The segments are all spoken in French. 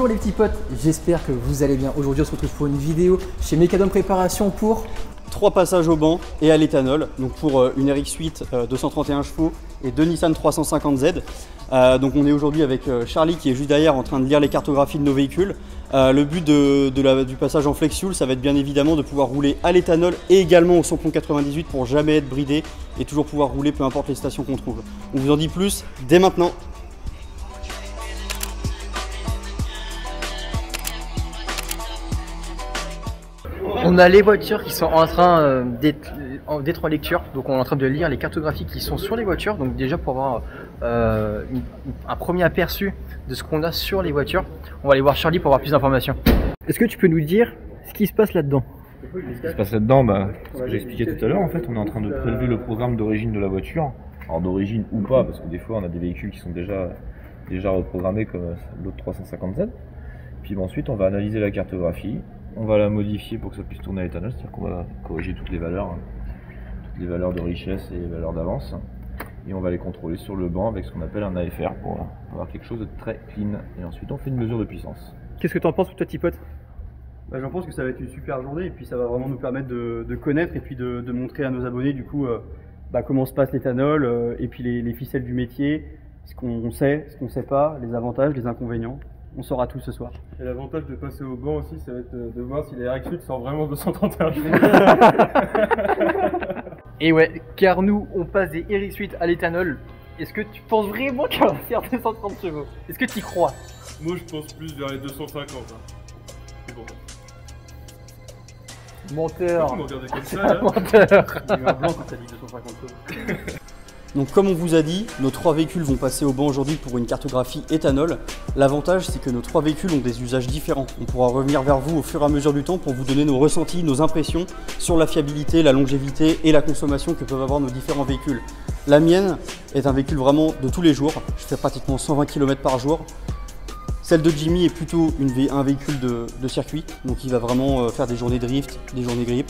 Bonjour les petits potes, j'espère que vous allez bien. Aujourd'hui on se retrouve pour une vidéo chez Mécadome Préparation pour 3 passages au banc et à l'éthanol, donc pour une RX8 231 chevaux et 2 Nissan 350Z. Donc on est aujourd'hui avec Charlie qui est juste derrière en train de lire les cartographies de nos véhicules. Le but du passage en flex fuel, ça va être bien évidemment de pouvoir rouler à l'éthanol et également au samplon 98 pour jamais être bridé et toujours pouvoir rouler peu importe les stations qu'on trouve. On vous en dit plus dès maintenant. On a les voitures qui sont en train d'être en lecture, donc on est en train de lire les cartographies qui sont sur les voitures, donc déjà pour avoir un premier aperçu de ce qu'on a sur les voitures, on va aller voir Charlie pour avoir plus d'informations. Est-ce que tu peux nous dire ce qui se passe là-dedans? Ce qui se passe là-dedans, ce que j'ai expliqué tout à l'heure, en fait, on est en train de prélever le programme d'origine de la voiture, alors d'origine ou pas, parce que des fois on a des véhicules qui sont déjà reprogrammés comme l'autre 350Z, puis ensuite on va analyser la cartographie. On va la modifier pour que ça puisse tourner à l'éthanol, c'est-à-dire qu'on va corriger toutes les valeurs de richesse et les valeurs d'avance. Et on va les contrôler sur le banc avec ce qu'on appelle un AFR pour avoir quelque chose de très clean. Et ensuite on fait une mesure de puissance. Qu'est-ce que tu en penses, toi, petit pote? J'en pense que ça va être une super journée et puis ça va vraiment nous permettre de connaître et puis de montrer à nos abonnés du coup comment se passe l'éthanol et puis les ficelles du métier, ce qu'on sait, ce qu'on ne sait pas, les avantages, les inconvénients. On saura tout ce soir. Et l'avantage de passer au banc aussi, ça va être de voir si les RX8 sont vraiment 231 chevaux. Et ouais, car nous, on passe des RX8 à l'éthanol. Est-ce que tu penses vraiment qu'elle va faire 230 chevaux? Est-ce que tu y crois? Moi, je pense plus vers les 250. C'est bon. Menteur. Pourquoi vous me regardez comme ça, là? Menteur. Il y a eu un blanc quand t'as dit 250 chevaux. Donc comme on vous a dit, nos 3 véhicules vont passer au banc aujourd'hui pour une cartographie éthanol. L'avantage, c'est que nos 3 véhicules ont des usages différents. On pourra revenir vers vous au fur et à mesure du temps pour vous donner nos ressentis, nos impressions sur la fiabilité, la longévité et la consommation que peuvent avoir nos différents véhicules. La mienne est un véhicule vraiment de tous les jours. Je fais pratiquement 120 km par jour. Celle de Jimmy est plutôt un véhicule de circuit, donc il va vraiment faire des journées drift, des journées grip.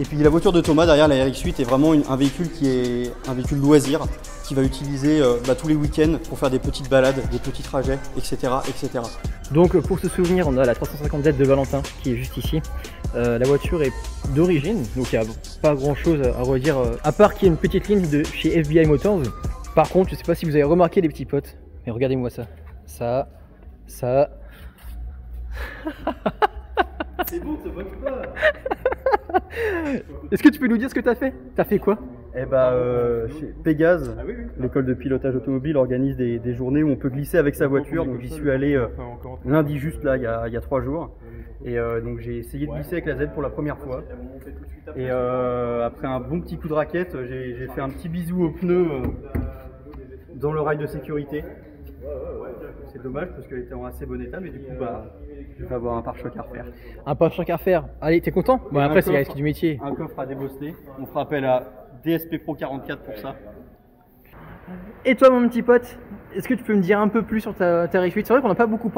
Et puis la voiture de Thomas derrière la RX8 est vraiment un véhicule qui est un véhicule loisir, qui va utiliser tous les week-ends pour faire des petites balades, des petits trajets, etc. etc. Donc pour se souvenir, on a la 350Z de Valentin qui est juste ici. La voiture est d'origine, donc il n'y a pas grand chose à redire, à part qu'il y a une petite ligne de chez FBI Motors. Par contre, je ne sais pas si vous avez remarqué les petits potes, mais regardez-moi ça. Ça. C'est bon, te moque pas. Est-ce que tu peux nous dire ce que tu as fait? Tu as fait quoi? Chez Pégase, l'école de pilotage automobile organise des journées où on peut glisser avec sa voiture. Donc j'y suis allé lundi juste là, il y a 3 jours. Et donc j'ai essayé de glisser avec la Z pour la première fois. Et après un bon petit coup de raquette, j'ai fait un petit bisou au pneu dans le rail de sécurité. C'est dommage parce qu'elle était en assez bon état, mais du coup je vais avoir un pare-choc à refaire. Un pare-choc à refaire. Allez, t'es content? Bon, après c'est le risque du métier. Un coffre à débosseler. On fera appel à DSP Pro 44 pour ça. Et toi mon petit pote, est-ce que tu peux me dire un peu plus sur ta RX8? C'est vrai qu'on n'a pas beaucoup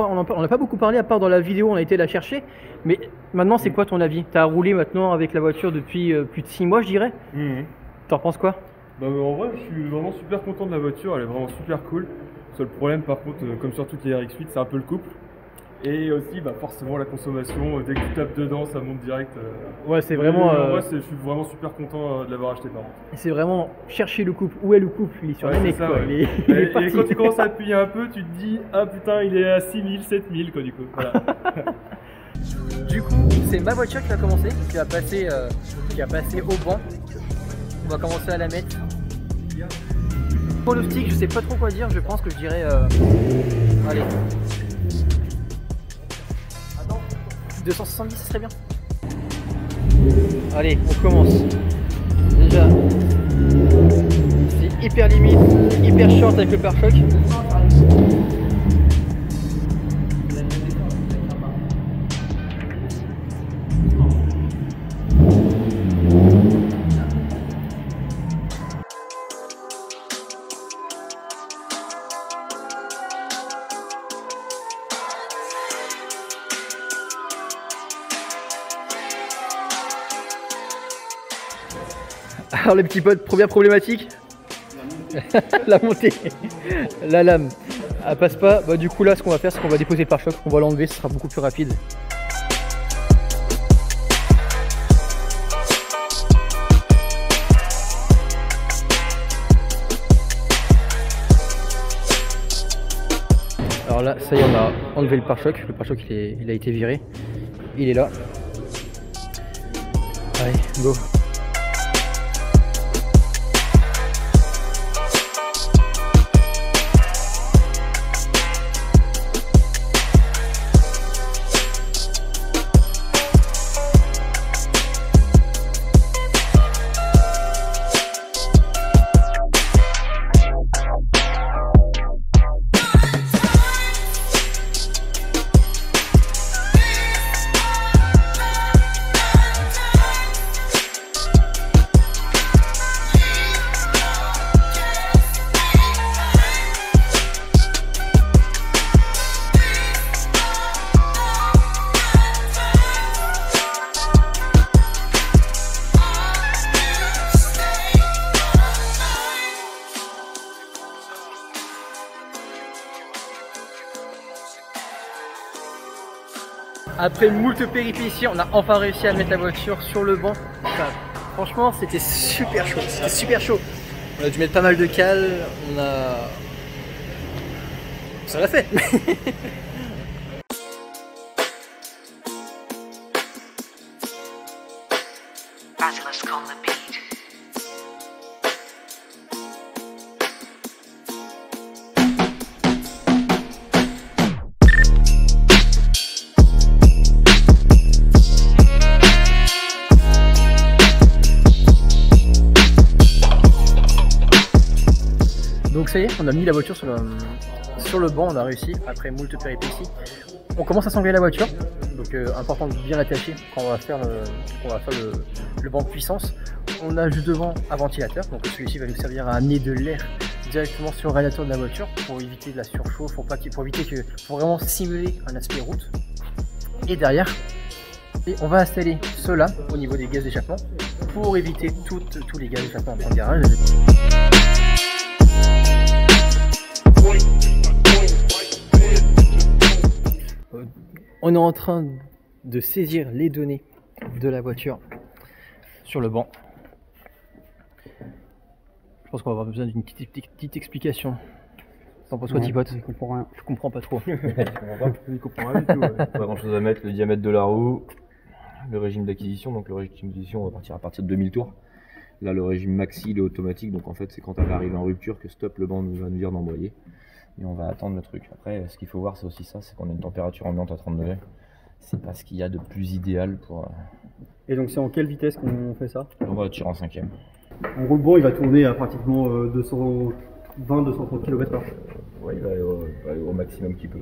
parlé à part dans la vidéo, on a été la chercher. Mais maintenant c'est quoi ton avis? Tu as roulé maintenant avec la voiture depuis plus de 6 mois je dirais. T'en penses quoi? En vrai, je suis vraiment super content de la voiture, elle est vraiment super cool. Seul problème par contre, comme sur toutes les RX8, c'est un peu le couple. Et aussi forcément la consommation, dès que tu tapes dedans ça monte direct. Ouais, c'est vraiment... En vrai, je suis vraiment super content de l'avoir acheté par contre. C'est vraiment chercher le couple. Où est le couple? Il est sur la nec quoi. Ouais. Et quand tu commences à appuyer un peu, tu te dis ah putain il est à 6000, 7000 quoi du coup. Voilà. Du coup, c'est ma voiture qui va commencer, qui va passer au banc. On va commencer à la mettre. Pronostic, je sais pas trop quoi dire, je pense que je dirais... Allez. 270, ce serait bien. Allez, on commence. Déjà, c'est hyper limite, hyper short avec le pare-choc. Alors les petits potes, première problématique, la montée, la lame. Elle passe pas. Bah, du coup là ce qu'on va faire c'est qu'on va déposer le pare-choc, on va l'enlever, ce sera beaucoup plus rapide. Alors là, ça y est, on a enlevé le pare-choc. Le pare-choc il a été viré. Il est là. Allez, go. Après moult péripéties, on a enfin réussi à mettre la voiture sur le banc. Enfin, franchement, c'était super chaud. C'était super chaud. On a dû mettre pas mal de cale. Ça l'a fait. Basilisk on the beat. Donc ça y est, on a mis la voiture sur le banc, on a réussi après moult péripéties. On commence à s'enlever la voiture, donc important de bien l'attacher quand on va faire le banc de puissance. On a juste devant un ventilateur, donc celui-ci va nous servir à amener de l'air directement sur le radiateur de la voiture pour éviter de la surchauffe, pour vraiment simuler un aspect route. Et derrière, on va installer cela au niveau des gaz d'échappement pour éviter tous les gaz d'échappement en garage. On est en train de saisir les données de la voiture sur le banc. Je pense qu'on va avoir besoin d'une petite explication. T'en penses quoi, Tipote? Je comprends rien. Je comprends pas trop. Tu comprends pas? Je comprends rien du tout. Ouais. Pas grand chose à mettre, le diamètre de la roue, le régime d'acquisition. Donc le régime d'acquisition, on va partir à partir de 2000 tours. Là, le régime maxi, il est automatique. Donc en fait, c'est quand elle arrive en rupture que stop, le banc va nous dire d'embrayer. Et on va attendre le truc. Après, ce qu'il faut voir, c'est aussi ça, c'est qu'on a une température ambiante à 30 degrés. C'est pas ce qu'il y a de plus idéal pour... Et donc c'est en quelle vitesse qu'on fait ça? On va tirer en 5ème. En gros, le banc il va tourner à pratiquement 220-230 km/h. Ouais, il va aller au maximum qu'il peut.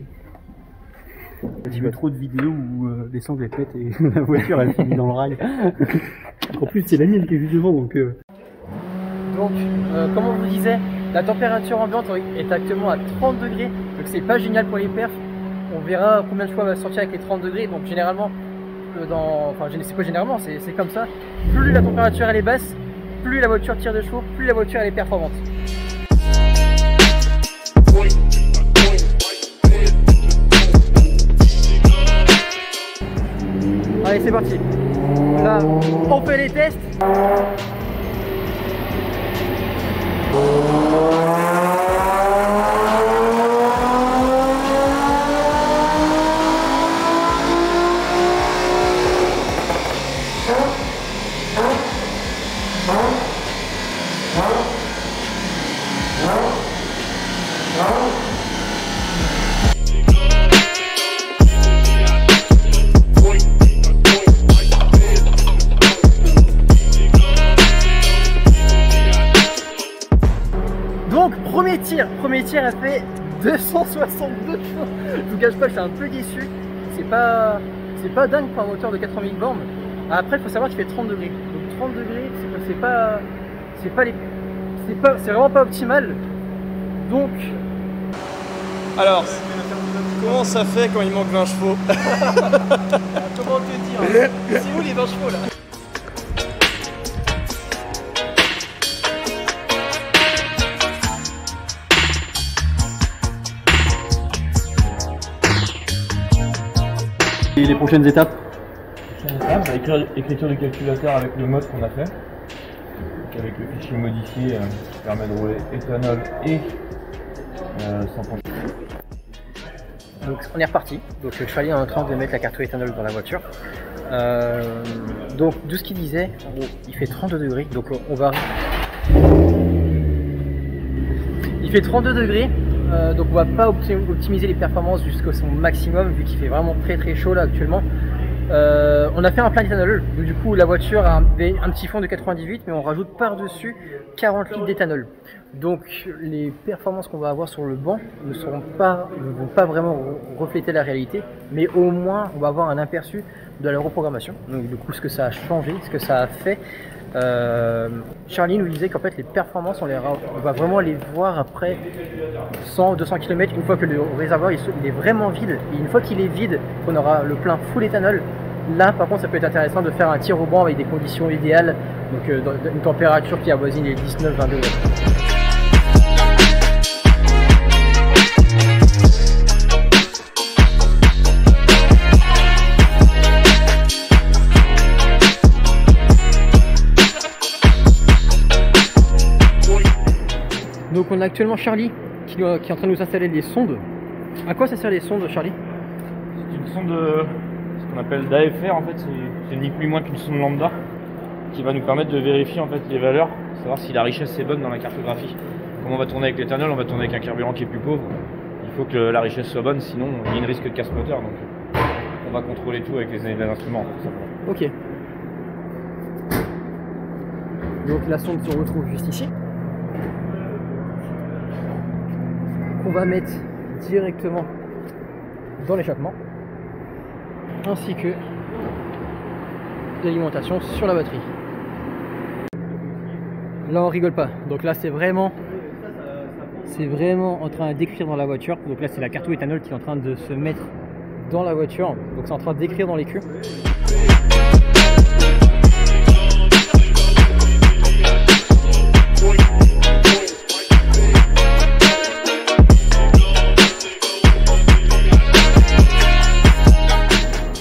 J'ai vu trop de vidéos où les sangles elles pètent et la voiture elle finit dans le rail. En plus c'est la mienne qui est juste devant donc... Donc, comme on vous disait, la température ambiante est actuellement à 30 degrés, donc c'est pas génial pour les perfs. On verra combien de fois elle va sortir avec les 30 degrés. Donc généralement, c'est pas généralement, c'est comme ça. Plus la température elle est basse, plus la voiture tire de chevaux, plus la voiture elle est performante. Allez, c'est parti. Là, on fait les tests. Donc premier tir elle fait 262 chevaux. Je vous cache pas, je suis un peu déçu. C'est pas dingue pour un moteur de 80 000 bornes. Après il faut savoir qu'il fait 30 degrés. Donc 30 degrés c'est vraiment pas optimal. Donc Alors, comment ça fait quand il manque 20 chevaux? comment te dire, c'est où les 20 chevaux là? les prochaines étapes? Écriture du calculateur avec le mode qu'on a fait. Donc avec le fichier modifié qui permet de rouler éthanol et sans pencher. Donc on est reparti. Donc Charlie est en train de mettre la carte éthanol dans la voiture. Donc de ce qu'il disait, il fait 32 degrés. Donc on va. Il fait 32 degrés. Donc on va pas optimiser les performances jusqu'au son maximum vu qu'il fait vraiment très chaud là actuellement. On a fait un plein d'éthanol, donc du coup la voiture a un petit fond de 98 mais on rajoute par-dessus 40 litres d'éthanol. Donc les performances qu'on va avoir sur le banc ne vont pas vraiment refléter la réalité, mais au moins on va avoir un aperçu de la reprogrammation. Donc du coup ce que ça a changé, ce que ça a fait. Charlie nous disait qu'en fait les performances on va vraiment les voir après 100-200 km une fois que le réservoir il est vraiment vide, et une fois qu'il est vide, qu'on aura le plein full éthanol, là par contre ça peut être intéressant de faire un tir au banc avec des conditions idéales, donc dans une température qui avoisine les 19-20 degrés. Donc on a actuellement Charlie qui est en train de nous installer des sondes. À quoi ça sert les sondes, Charlie? C'est une sonde, ce qu'on appelle d'AFR en fait, c'est ni plus ni moins qu'une sonde lambda qui va nous permettre de vérifier en fait les valeurs, savoir si la richesse est bonne dans la cartographie. Comme on va tourner avec l'éthanol, on va tourner avec un carburant qui est plus pauvre. Il faut que la richesse soit bonne, sinon il y a une risque de casse moteur. Donc on va contrôler tout avec les instruments. Ok. Donc la sonde se retrouve juste ici. On va mettre directement dans l'échappement, ainsi que l'alimentation sur la batterie. Là on rigole pas, donc là c'est vraiment en train d'écrire dans la voiture. Donc là c'est la carte éthanol qui est en train de se mettre dans la voiture, donc c'est en train d'écrire dans l'écu.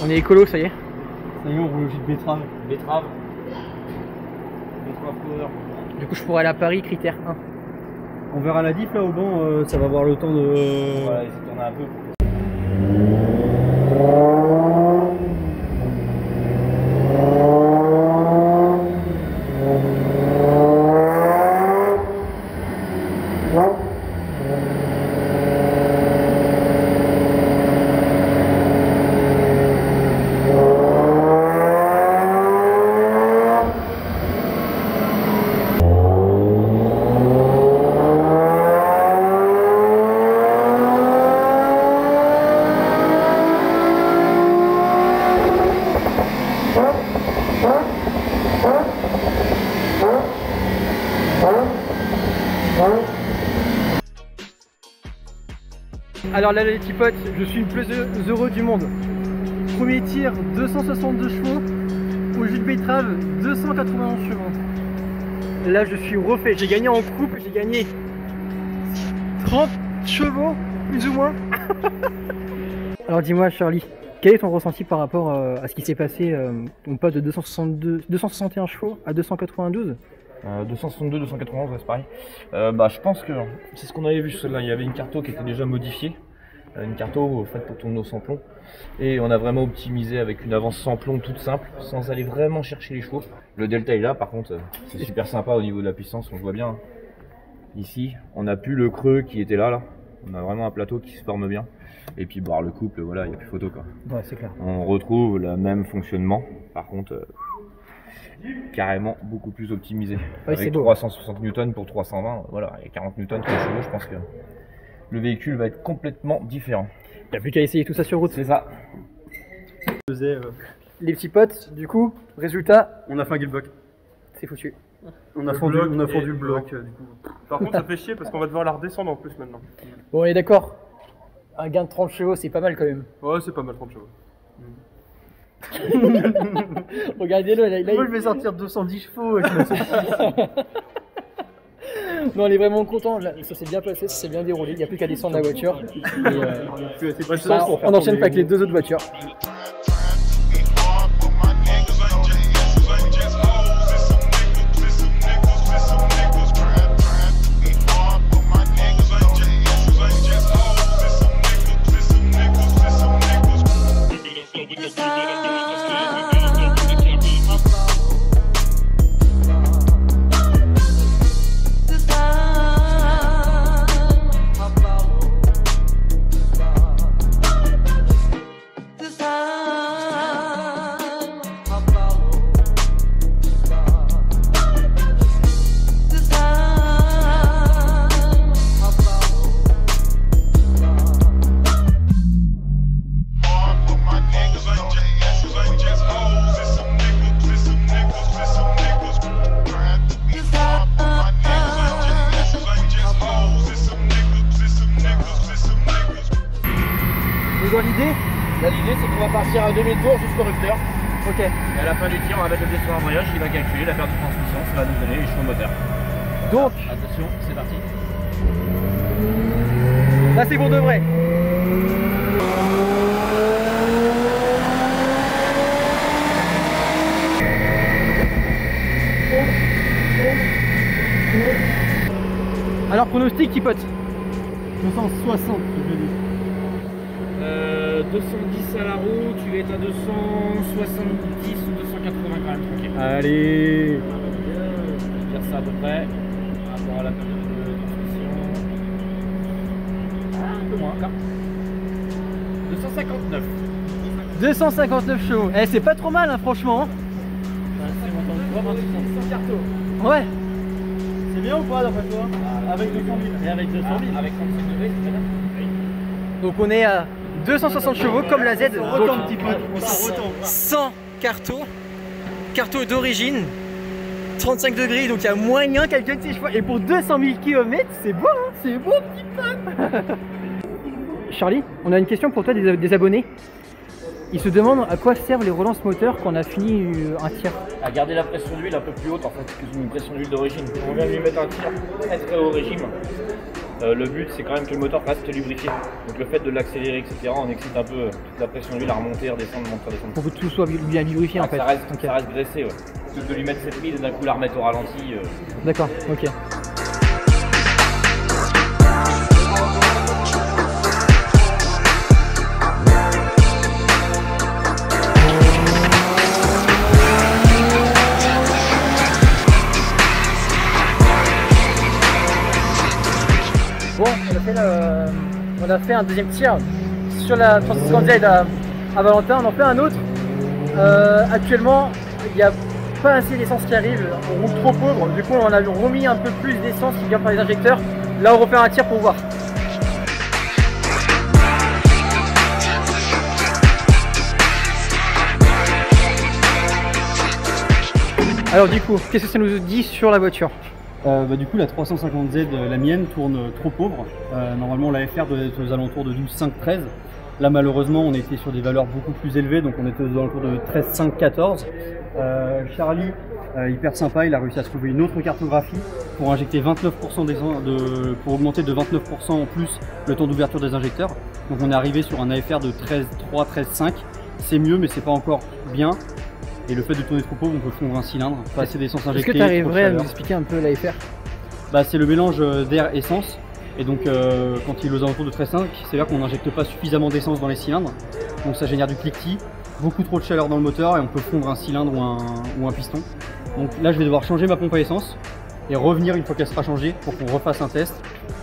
On est écolo, ça y est. Ça y est, on roule au jus de betterave. Betterave power. Du coup je pourrais aller à Paris, critère 1. On verra la diff là au banc, ça va avoir le temps de... Voilà, il s'est tourné un peu. Alors là les petits potes, je suis le plus heureux du monde. Premier tir, 262 chevaux. Au jus de betterave, 291 chevaux. Là je suis refait, j'ai gagné en couple, j'ai gagné 30 chevaux, plus ou moins. Alors dis-moi Charlie, quel est ton ressenti par rapport à ce qui s'est passé? On passe de 261 chevaux à 292. 262, 291, ouais, c'est pareil. Je pense que c'est ce qu'on avait vu sur celle-là. Il y avait une carto qui était déjà modifiée, une carto faite pour tourner au sans plomb, et on a vraiment optimisé avec une avance sans plomb toute simple, sans aller vraiment chercher les chevaux. Le delta est là, par contre, c'est super sympa au niveau de la puissance, on le voit bien. Ici, on n'a plus le creux qui était là. On a vraiment un plateau qui se forme bien. Et puis le couple, voilà, il n'y a plus photo quoi. Ouais, c'est clair. On retrouve le même fonctionnement, par contre. Carrément beaucoup plus optimisé. Ouais, avec 360 Newton pour 320, voilà, et 40 Newton pour les chevaux, je pense que le véhicule va être complètement différent. Il n'y a plus qu'à essayer tout ça sur route. C'est ça. Les petits potes, du coup, résultat, On a flingué le bloc. c'est foutu. On a fondu le bloc du coup. Par contre, ça fait chier parce qu'on va devoir la redescendre en plus maintenant. Bon, on est d'accord. Un gain de 30 chevaux, c'est pas mal quand même. Ouais, c'est pas mal 30 chevaux. Regardez-le, là, Moi je vais sortir 210 chevaux. Non, on est vraiment content. Là, ça s'est bien passé, ça s'est bien déroulé. Il n'y a plus qu'à descendre la voiture. Et, on enchaîne pas avec les deux autres voitures. Là, l'idée c'est qu'on va partir à demi-tour jusqu'au rupteur. Ok. Et à la fin des tirs, on va mettre le pied sur l'embrayage, il va calculer la perte de transmission, ça va nous donner les chevaux moteurs. Donc, Attention, c'est parti. là c'est pour de vrai. Alors pronostic petit pote. 260, je dis. 210 à la roue, tu vas être à 270 ou 280 quand même, tranquille. Allez. Je vais dire ça à peu près. Par rapport à la période de transmission. Ah, un peu moins encore. 259. 259 chevaux. Eh c'est pas trop mal hein, franchement. Hein. C'est mon temps de 326 carto. Ouais. C'est bien ou pas d'après toi? Avec 200 000. Et avec 200 000. Avec 35 degrés, c'est très bien. Donc on est à 260 chevaux comme la Z. Autant un petit peu. On s'en retombe. 100 cartos. Cartos d'origine. 35 degrés, donc il y a moyen qu'elle gagne ses chevaux. Et pour 200 000 km, c'est beau, hein, c'est beau petit peu. Charlie, on a une question pour toi des abonnés. Ils se demandent à quoi servent les relances moteurs quand on a fini un tir. À garder la pression d'huile un peu plus haute en fait qu'une pression d'huile d'origine. On vient de lui mettre un tir très très haut régime. Le but c'est quand même que le moteur reste lubrifié. Donc le fait de l'accélérer etc. on excite un peu toute la pression d'huile à remonter, redescendre, monter, redescendre. Pour que tout soit bien lubrifié en fait. Ça reste graissé ouais. Plutôt que de lui mettre 7000 et d'un coup la remettre au ralenti. D'accord, ok. Bon, on a fait un deuxième tir sur la 350Z à Valentin, on en fait un autre. Actuellement, il n'y a pas assez d'essence qui arrive, on roule trop pauvre, du coup on a remis un peu plus d'essence qui vient par les injecteurs. Là on refait un tir pour voir. Alors du coup, qu'est-ce que ça nous dit sur la voiture? Du coup la 350Z, la mienne, tourne trop pauvre. Normalement la FR doit être aux alentours de 12,5, 13. Là malheureusement on était sur des valeurs beaucoup plus élevées, donc on était aux alentours de 13,5, 14. Charlie, hyper sympa, il a réussi à trouver une autre cartographie pour injecter 29% pour augmenter de 29% en plus le temps d'ouverture des injecteurs. Donc on est arrivé sur un AFR de 13,3, 13,5. C'est mieux mais c'est pas encore bien. Et le fait de tourner trop pauvre, on peut fondre un cylindre, pas assez d'essence injectée. Est-ce que tu arriverais à nous expliquer un peu l'AFR? Bah, c'est le mélange d'air-essence. Et donc quand il est aux alentours de 13,5, c'est-à-dire qu'on n'injecte pas suffisamment d'essence dans les cylindres. Donc ça génère du cliquetis, beaucoup trop de chaleur dans le moteur et on peut fondre un cylindre ou un piston. Donc là je vais devoir changer ma pompe à essence et revenir une fois qu'elle sera changée pour qu'on refasse un test.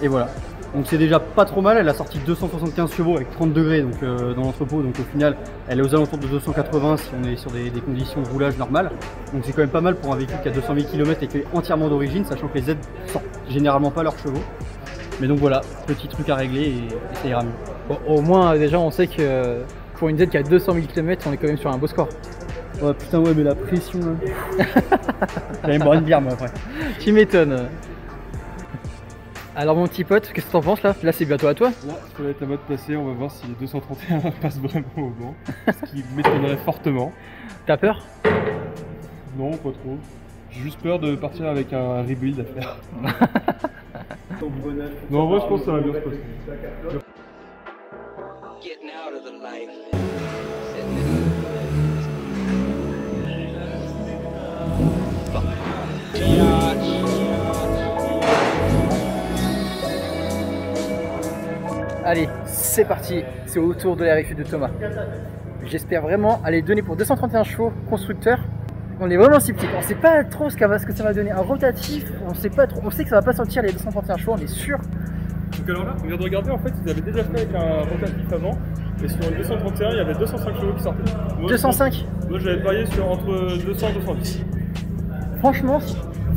Et voilà. Donc c'est déjà pas trop mal, elle a sorti 275 chevaux avec 30 degrés donc, dans l'entrepôt, donc au final elle est aux alentours de 280 si on est sur des conditions de roulage normales. Donc c'est quand même pas mal pour un véhicule qui a 200 000 km et qui est entièrement d'origine, sachant que les Z sortent généralement pas leurs chevaux. Mais donc voilà, petit truc à régler et ça ira mieux. Bon, au moins déjà on sait que pour une Z qui a 200 000 km on est quand même sur un beau score. Ouais putain ouais mais la pression là. J'allais me boire une bière moi après. Tu m'étonnes. Alors mon petit pote, qu'est-ce que t'en penses là? Là c'est bientôt à toi. Là, je peux être à mode passé, on va voir si les 231 passent vraiment au vent. Ce qui m'étonnerait fortement. T'as peur? Non, pas trop. J'ai juste peur de partir avec un rebuild à faire. Non, en vrai, je pense que ça va bien se passer. Getting out of the life. Allez, c'est parti, c'est au tour de la RFU de Thomas. J'espère vraiment aller donner pour 231 chevaux constructeur. On est vraiment sceptique, on sait pas trop ce que ça va donner. Un rotatif, on sait pas trop, on sait que ça va pas sortir les 231 chevaux, on est sûr. Donc alors là, on vient de regarder, en fait, ils avaient déjà fait avec un rotatif avant. Et sur le 231, il y avait 205 chevaux qui sortaient. Moi, 205 moi j'avais parié sur entre 200 et 210. Franchement,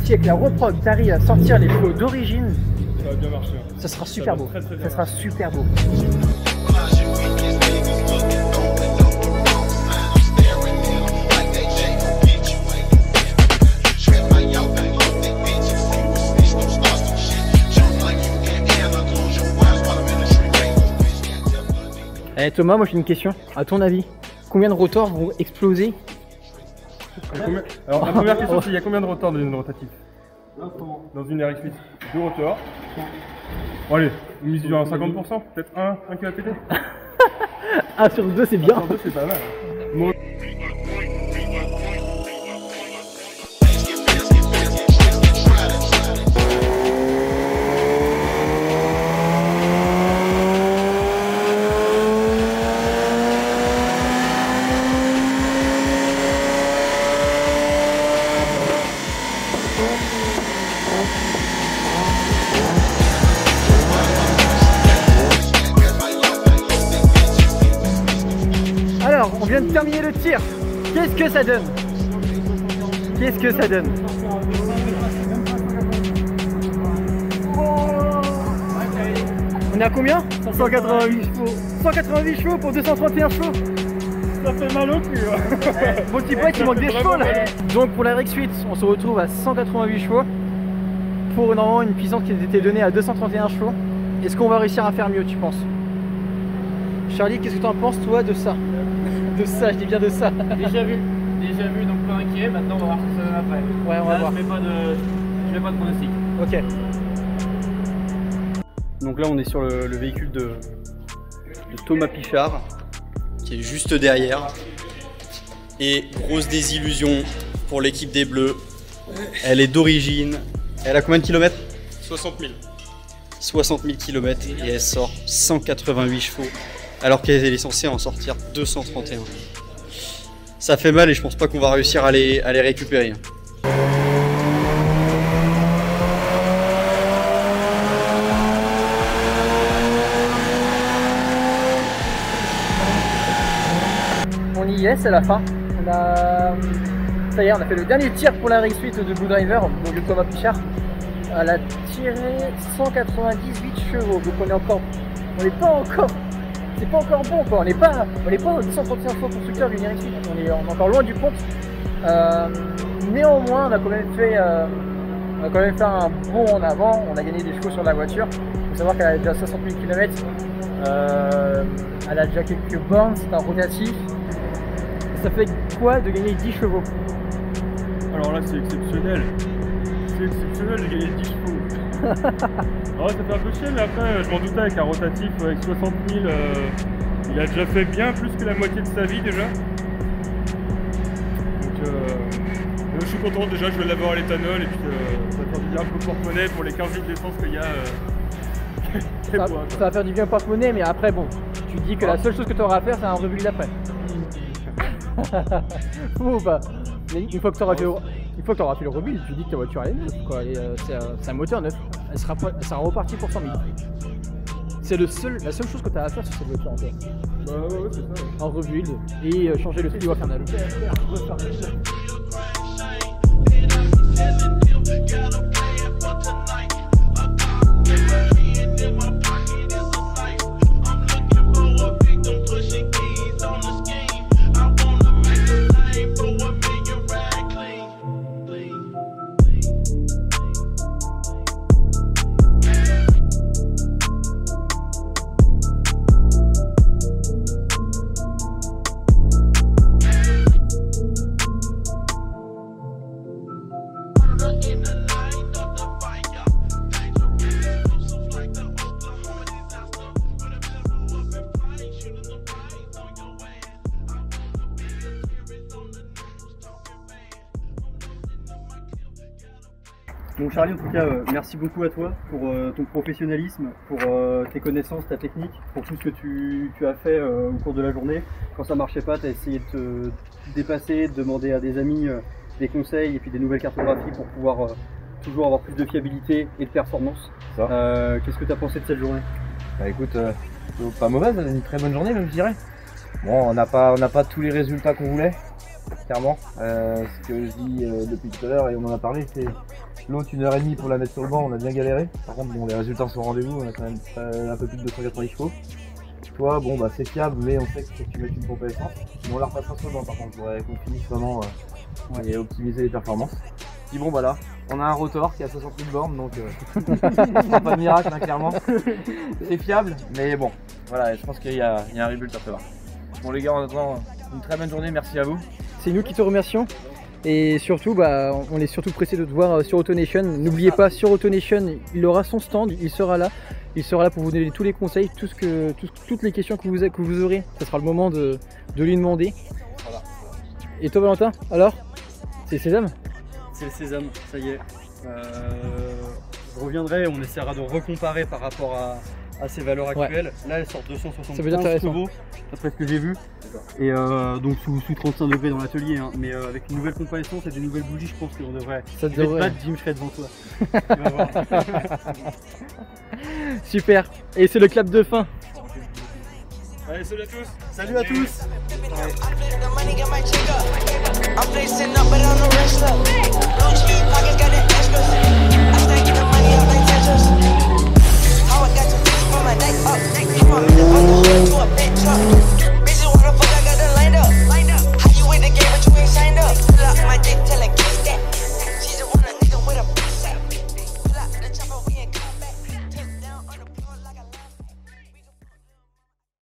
si avec la reprog t'arrives à sortir les chevaux d'origine, Ça va bien marcher. Hein. ça sera super beau. Très, très bien Ça sera super beau. Eh Thomas, moi j'ai une question. À ton avis, combien de rotors vont exploser? Alors la première question c'est il y a combien de rotors dans une rotative? Dans une RX8? 2 rotors. Bon allez, on mise à 50%, peut-être un qui va péter. 1 sur 2 c'est bien. 1 sur 2 c'est pas mal. Bon. Alors, on vient de terminer le tir. Qu'est-ce que ça donne? Qu'est-ce que ça donne? On est à combien? 188 chevaux. 188 chevaux pour 231 chevaux. Ça fait mal au cul. Mon petit pote, il manque des chevaux là. Donc pour la RX8, on se retrouve à 188 chevaux pour normalement une puissance qui était donnée à 231 chevaux. Est-ce qu'on va réussir à faire mieux, tu penses? Charlie, qu'est-ce que tu en penses toi de ça? De ça, je dis bien de ça. Déjà vu, donc pas inquiet. Maintenant, on va voir ce que ça donne après. Ouais, on va voir. Je mets pas de pronostic. Ok. Donc là on est sur le véhicule de Thomas Pichard qui est juste derrière. Et grosse désillusion pour l'équipe des Bleus. Elle est d'origine. Elle a combien de kilomètres? 60 000. 60 000 km et elle sort 188 chevaux alors qu'elle est censée en sortir 231. Ça fait mal et je pense pas qu'on va réussir à les récupérer. On y est, c'est la fin. Ça y est, on a fait le dernier tir pour la RX8 de Blue Driver, donc de Thomas Pichard. Elle a tiré 198 chevaux, donc on n'est pas encore, c'est pas encore bon quoi. On n'est pas au 231 chevaux constructeur d'une RX8, on est encore loin du compte. Néanmoins, on a quand même fait un bond en avant, on a gagné des chevaux sur la voiture. Il faut savoir qu'elle a déjà 60 000 km, elle a déjà quelques bornes, c'est un rotatif. Ça fait quoi de gagner 10 chevaux? Alors là c'est exceptionnel. C'est exceptionnel de gagner 10 chevaux. Alors, ça fait un peu chier, mais après je m'en doutais avec un rotatif avec 60 000. Il a déjà fait bien plus que la moitié de sa vie déjà. Donc je suis content déjà, je vais l'avoir à l'éthanol et puis ça va faire du bien un peu porte-monnaie pour les 15 litres d'essence qu'il y a. Ça va faire du bien porte-monnaie, mais après bon, tu dis que la seule chose que tu auras à faire c'est un rebuild d'après. Ou pas. Mais une fois que tu auras fait le rebuild, tu dis que ta voiture elle est neuve quoi. C'est un moteur neuf. Elle sera repartie pour 100 000. C'est la seule chose que tu as à faire sur cette voiture en fait. Bah ouais, c'est ça. Un rebuild et changer le tuyau infernal. Donc Charlie, en tout cas, merci beaucoup à toi pour ton professionnalisme, pour tes connaissances, ta technique, pour tout ce que tu as fait au cours de la journée. Quand ça marchait pas, tu as essayé de te dépasser, de demander à des amis des conseils et puis des nouvelles cartographies pour pouvoir toujours avoir plus de fiabilité et de performance. Qu'est-ce que tu as pensé de cette journée? Bah écoute, pas mauvaise, une très bonne journée même je dirais. Bon, on n'a pas tous les résultats qu'on voulait, clairement. Ce que je dis depuis tout à l'heure et on en a parlé, c'est l'autre 1h30 pour la mettre sur le banc, on a bien galéré. Par contre, bon, les résultats sont au rendez-vous, on a quand même un peu plus de 290 chevaux. Toi, bon, bah c'est fiable, mais on sait qu'il faut que tu mettes une pompe à essence. Mais on la repassera sur le banc par contre, pour qu'on finisse vraiment et optimiser les performances. Puis bon, bah là, On a un rotor qui a 60 000 bornes, donc pas de miracle, hein, clairement. C'est fiable, mais bon, voilà, je pense qu'il y a un rebuild à prévoir. Bon les gars, en attendant, une très bonne journée, merci à vous. C'est nous qui te remercions. Et surtout, on est surtout pressé de te voir sur AutoNation. N'oubliez pas, sur AutoNation, il aura son stand, il sera là. Il sera là pour vous donner tous les conseils, toutes les questions que vous aurez. Ce sera le moment de lui demander. Voilà. Et toi Valentin, alors? C'est Sésame? C'est le sésame, ça y est. Je reviendrai, on essaiera de recomparer par rapport à ses valeurs actuelles. Là, elle sort 275 chevaux, d'après ce que j'ai vu. Et donc sous 35 degrés dans l'atelier. Hein. Mais avec une nouvelle comparaison et des nouvelles bougies, je pense qu'on devrait. Ça devrait. Battre Jim, je serai devant toi. Tu vas voir. Super. Et c'est le clap de fin. Allez, salut à tous. Salut à tous. I'm flexing up, but I'm the wrestler.